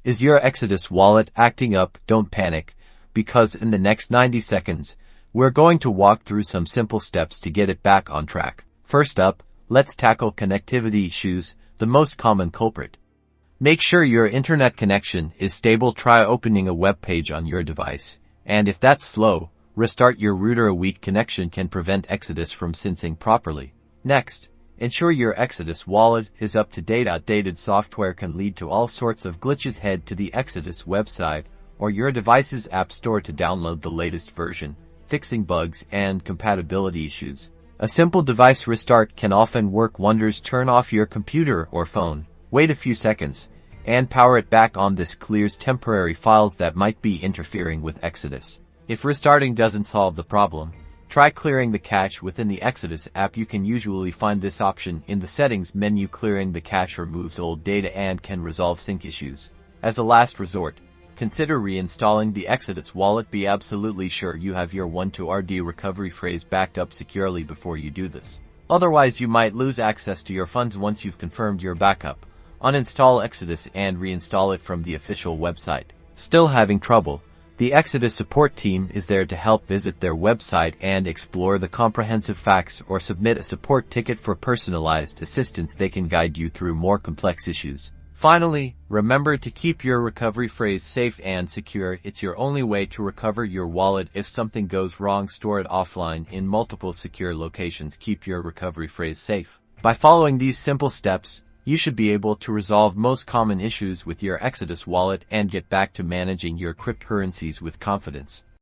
Is your Exodus wallet acting up? Don't panic, because in the next 90 seconds, we're going to walk through some simple steps to get it back on track. First up, let's tackle connectivity issues, the most common culprit. Make sure your internet connection is stable. Try opening a web page on your device, and if that's slow, restart your router. A weak connection can prevent Exodus from syncing properly. Next, ensure your Exodus wallet is up to date. Outdated software can lead to all sorts of glitches. Head to the Exodus website or your device's app store to download the latest version, fixing bugs and compatibility issues. A simple device restart can often work wonders. Turn off your computer or phone, wait a few seconds, and power it back on. This clears temporary files that might be interfering with Exodus. If restarting doesn't solve the problem, try clearing the cache within the Exodus app. You can usually find this option in the settings menu. Clearing the cache removes old data and can resolve sync issues. As a last resort, consider reinstalling the Exodus wallet. Be absolutely sure you have your 12RD recovery phrase backed up securely before you do this. Otherwise, you might lose access to your funds. Once you've confirmed your backup, uninstall Exodus and reinstall it from the official website. Still having trouble? The Exodus support team is there to help. Visit their website and explore the comprehensive facts or submit a support ticket for personalized assistance. They can guide you through more complex issues. Finally, remember to keep your recovery phrase safe and secure. It's your only way to recover your wallet. If something goes wrong, store it offline in multiple secure locations. Keep your recovery phrase safe. By following these simple steps, you should be able to resolve most common issues with your Exodus wallet and get back to managing your cryptocurrencies with confidence.